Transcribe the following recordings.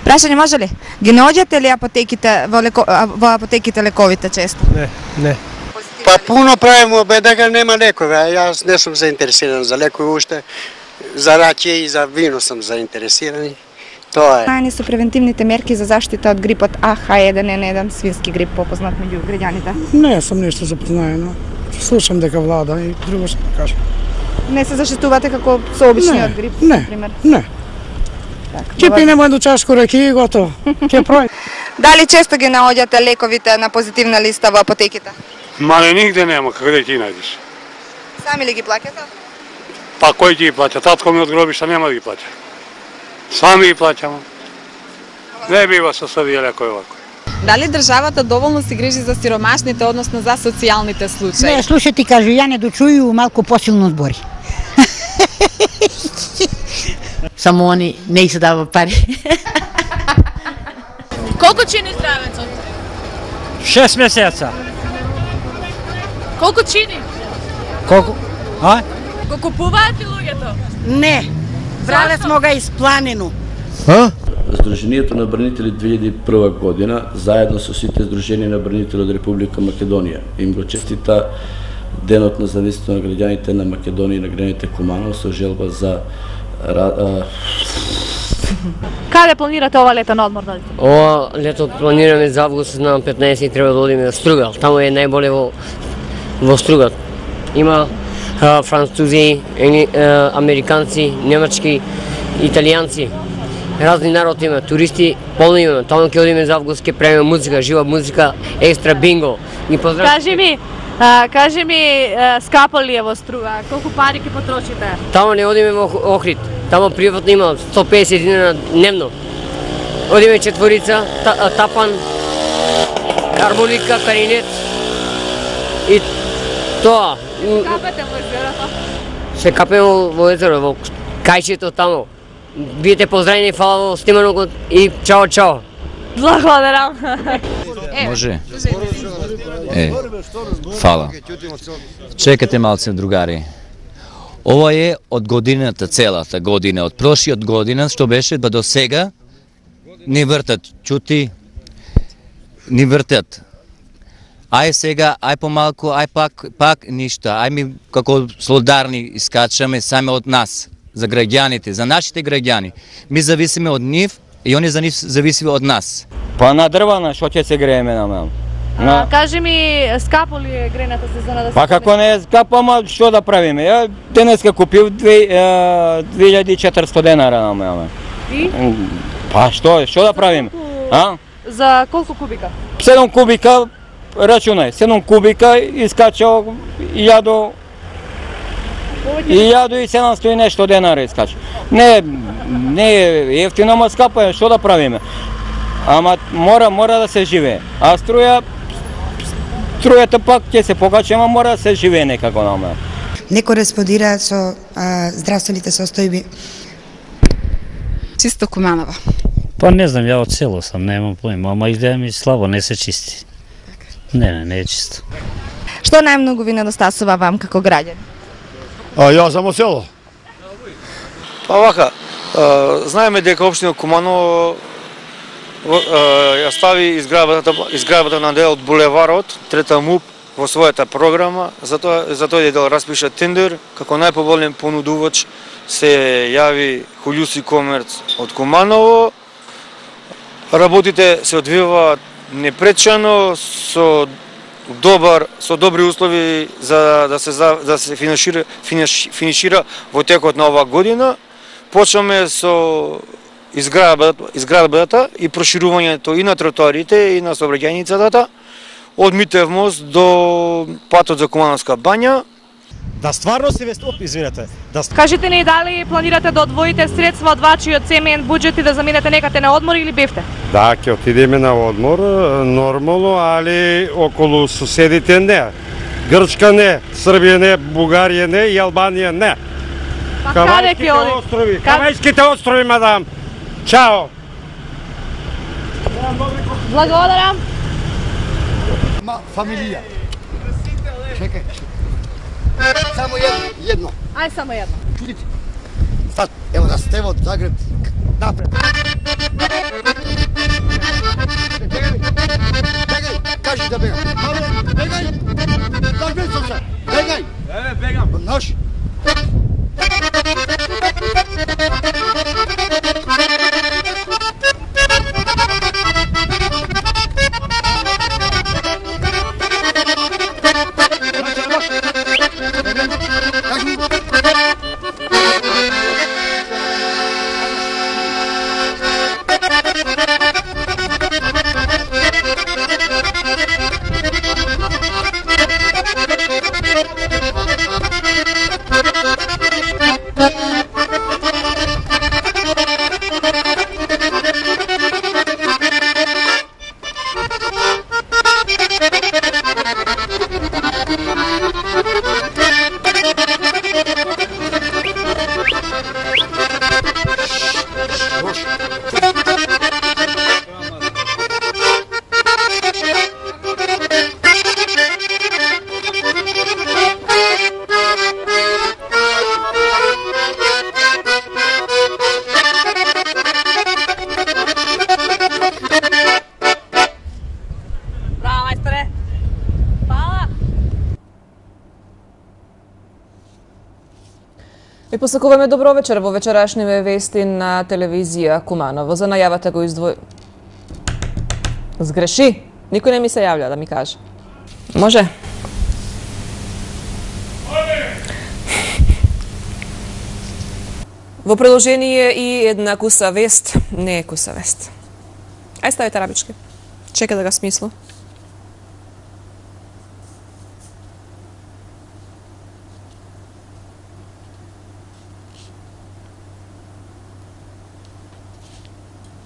Прашање може ли? Ги наоѓате ли во апотеките лековите често? Не. Па пуно правимо, бе дека нема лекови, а јас не сум заинтересиран за лекови уште. За раќе и за вино сум заинтересиран. Тоа е. Знаени се превентивните мерки за заштита од грипот AH1N1, свински грип, попознат меѓу граѓаните? Не сум нешто запознаено. Слушам дека влада и друго што да кажам. Не се заштитувате како со обичниот грип, например? Не. Ќе пинемо едну чашку раки и готово. Ќе прој. Дали често ги наоѓате лековите на позитивна листа во апотеките? Мале нигде нема, како да ги најдеш. Сами ли ги плаќате? Па кој ги плаќа? Татко ми од гробишта нема да ги плаќа. Сами ги плаќаме. Не бива со садија лекови овако. Дали државата доволно се грижи за сиромашните, односно за социјалните случаи? Не, слушай ти кажу, ја не дочуju малку посилно збори. Само они не се дава пари. Колку чини здравецот? 6 месеца. Колку чини? Колку? А? Го купуваат ли луѓето? Не, брале смо га испланено. Сдруженијето на бранители 2001 година, заедно со сите Сдруженија на бранители од Република Македонија, им го честита Денот на независност на граѓаните на Македонија и на граѓаните Куманово со желба за Каде планирате ова лето на одмор да одите? Ова лето планираме за август на 15 и треба да одиме во Стругал. Таму е најболе во Стругал. Има французи, американци, немачки, италијанци. Разни народи има, туристи, полно имаме. Таму ќе одиме за август, ќе правиме музика, жива музика, екстра бинго. Кажи ми, скапо ли е во Струга? Колку пари ќе потрошите? Таму не одиме во Охрид. Таму приватно има 150 динара дневно. Одиме четворица, тапан, хармоника, каринет и тоа. Капете во езерото? Се капеме во езеро, во кајчето таму. Бидете поздравени, фала во сниманото и чао, чао. Благодарам. Може? Фала. Чекате малце, другари. Ова е од годината, целата година, од прошиот година, што беше, ба до сега, ни вртат, чути, ни вртат. Ај сега, ај помалку, ај пак ништа, ај ми како солидарни искачаме саме од нас, за граѓаните, за нашите граѓани. Ми зависиме од нив и они за нив зависиме од нас. Па на дрвана, што ќе се грееме на мен? Кажи ми, скапо ли е грејната сезона да се... Па како не е скапо, ама што да правиме? Ја денеска купив 2400 денара на мене. И? Па што да правиме? За колку кубика? 7 кубика, рачунај, 7 кубика искачал и јадо и 700 и нешто денара искачал. Не е ефтино, ама скапо е, што да правиме? Ама мора да се живее. А струјата пак ќе се покачи, ама мора да се живее некако на мене. Не кореспондира со здравствените состојби. Чисто Куманово. Па не знам, ја од село сам, немам поима, ама изгледа ми слабо, не се чисти. Не е чисто. Што најмногу ви недостасува вам како граѓани? Јас сам од село. Па вака, знаеме дека општина Куманово ја стави изградбата на дел од булеварот, трета МУП, во својата програма, за тој дел распиша тендер, како најповолен понудувач се јави Хулјуси Комерц од Куманово. Работите се одвиваат непречано, со добри услови за да се финишира во текот на оваа година. Почнаме со изградбата и проширувањето и на тротоарите и на сообраќајницата од Митев мост до патот за Кумановска бања. Да стварно се извинете. Кажете ни дали планирате да одвоите средства од вашиот семеен буџет и да заминете некаде на одмор или бевте? Да, ќе отидеме на одмор, нормално, али околу соседите не. Грчка не, Србија не, Бугарија не и Албанија не. Каде острови? Кавајските острови, мадам. Чао. Благодарам. Фамилија. Чекај. Само едно. Ај само едно. Чудите. Стат, ево да сте од Загреб. Напред. Kaži da begam. Begaj! Kakve su se? Begaj! Begam. Naš. И посакуваме добро вечер во вечерашниве вести на телевизија Куманово. За најавата го Сгреши? Никој не ми се јавља да ми каже. Може? Во приложение и една куса вест. Не е куса вест. Ај ставите арабички. Чека да ga смислу.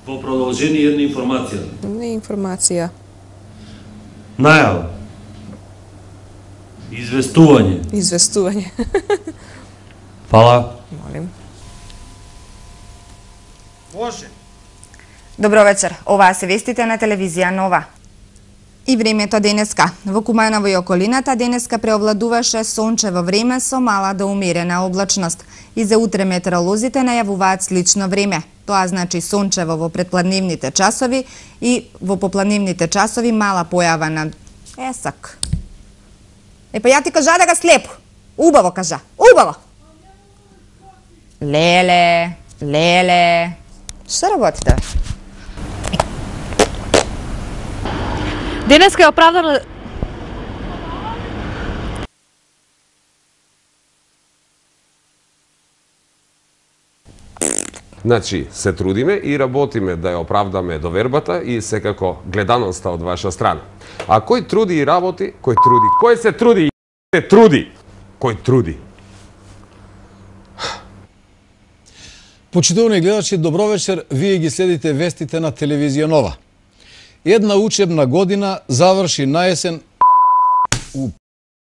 Во продолжение една информација. Не информација. Најава. Известување. Известување. Фала. Молим. Може. Добро вечер. Оваа се вестите на телевизија Нова. И времето денеска. Во Куманово и околината денеска преовладуваше сончево време со мала до умерена облачност. И за утре метеоролозите најавуваат слично време. Тоа значи сончево во предпладневните часови и во попладневните часови мала појава на есак. Па ја ти кажа да га слепо. Убаво кажа. Убаво. Леле. Што работите? Денеска е оправдано... Значи, се трудиме и работиме да ја оправдаме довербата и секако гледаноста од ваша страна. А кој труди и работи, кој труди. Кој се труди и се труди. Кој труди. Почитувани гледачи, добро вечер. Вие ги следите вестите на телевизија Нова. Една учебна година заврши наесен...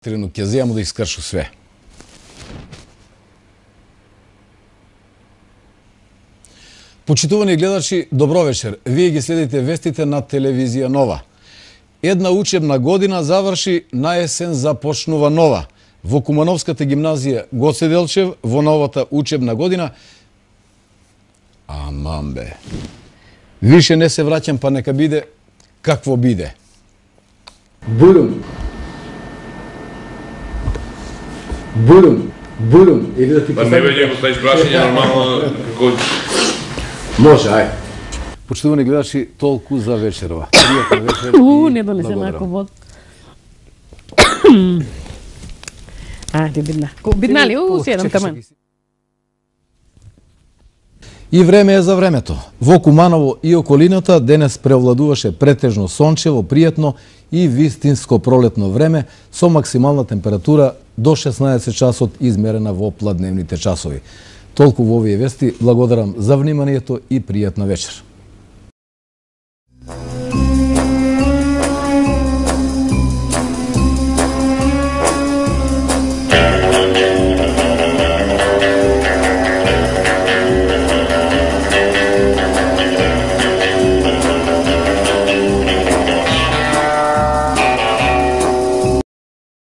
Трену ќе земам да искршу све. Почитувани гледачи, добро вечер. Вие ги следите вестите на телевизија Нова. Една учебна година заврши, наесен започнува нова. Во Кумановската гимназија Гоце Делчев во новата учебна година... Аман бе. Више не се враќам, па нека биде какво биде. Бурум. Или да ти Па не бе, ако ставиш прашање, нормално... Може, ај. Почитувани гледачи, толку за вечерова. Пријатна вечер и не донесе нако вод. Видна. Видна ли? Седам таман. И време е за времето. Во Куманово и околината денес преовладуваше претежно сончево, пријатно и вистинско пролетно време со максимална температура до 16 часот измерена во пладневните часови. Толку во овие вести, благодарам за вниманието и пријатна вечер.